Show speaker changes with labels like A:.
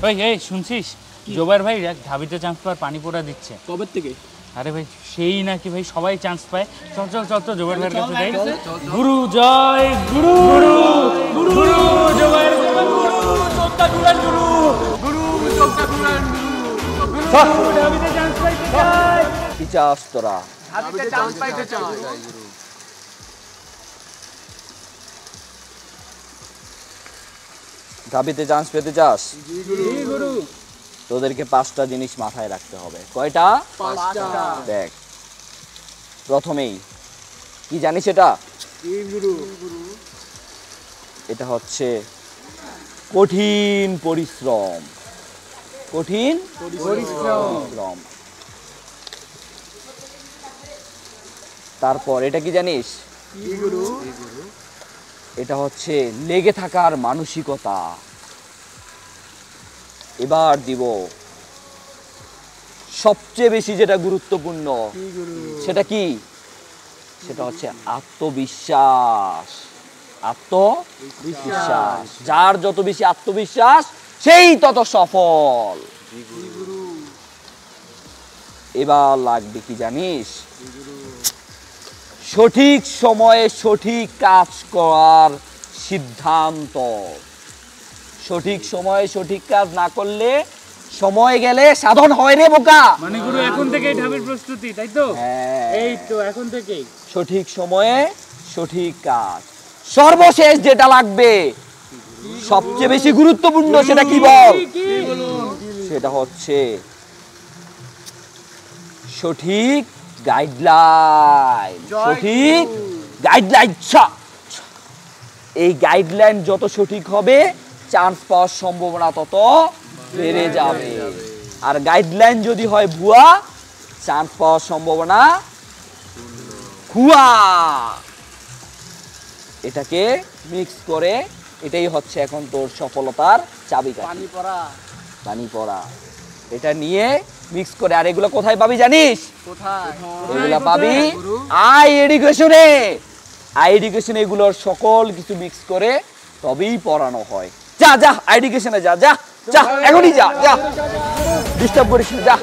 A: ওই এই শুনছিস জোবার ভাই ঢাবিতে চান্স পাওয়ার পানি পোড়া দিচ্ছে
B: কবে থেকে?
A: আরে ভাই সেই নাকি ভাই সবাই চান্স পায়। চল চল চল তো জোবার ভাইয়ের কাছে যাই। গুরু জয় গুরু গুরু গুরু জোবার গুরু চোখটা দুলান গুরু গুরু চোখটা দুলান গুরু ঢাবিতে চান্স পাইতে চাই।
C: কি চাস তোরা?
B: ঢাবিতে চান্স পাইতে চাই।
C: ঢাবিতে চান্স পেতে চাস?
B: জি গুরু।
C: তোদেরকে 5টা জিনিস মাথায় রাখতে হবে। কয়টা?
B: 5টা।
C: দেখ, প্রথমেই কি জানিস এটা?
B: জি গুরু।
C: এটা হচ্ছে কঠিন পরিশ্রম। কঠিন পরিশ্রম। তারপর এটা কি জানিস?
B: জি গুরু।
C: এটা হচ্ছে লেগে থাকার মানসিকতা। এবার দিব সবচেয়ে বেশি যেটা গুরুত্বপূর্ণ, সেটা কি? সেটা হচ্ছে আত্মবিশ্বাস। আত্মবিশ্বাস। যার যত বেশি আত্মবিশ্বাস সেই তত সফল। এবার লাগবে কি জানিস? সঠিক সময়ে সঠিক কাজ করার সিদ্ধান্ত। সঠিক সময়ে সঠিক কাজ না করলে সময় গেলে সাধন হয় রে বোকা।
A: মানে গুরু এখন থেকেই ঢাবির প্রস্তুতি, তাই তো?
C: হ্যাঁ,
A: এই তো এখন থেকেই
C: সঠিক সময়ে সঠিক কাজ। সর্বশেষ যেটা লাগবে, সবচেয়ে বেশি গুরুত্বপূর্ণ, সেটা কি বল? সেটা হচ্ছে সঠিক গাইডলাইন। সঠিক গাইডলাইন। এই গাইডলাইন যত সঠিক হবে চান্স পাওয়ার সম্ভাবনা তত বেড়ে যাবে। আর গাইডলাইন যদি হয় ভুয়া, চান্স পাওয়ার সম্ভাবনা খুয়া। এটাকে মিক্স করে, এটাই হচ্ছে এখন তোর সফলতার চাবিকাঠি। পানি পড়া। এটা নিয়ে মিক্স করে। আর এগুলো কোথায় পাবি জানিস?
B: কোথায়?
C: এগুলা পাবি আই এডুকেশনে। আই এডুকেশনে এগুলোর সকল কিছু মিক্স করে তবেই পড়ানো হয়। যা যা আই এডুকেশনে যা, যা যা, এখনই যা, যা, ডিস্টার্ব করিস না, যা।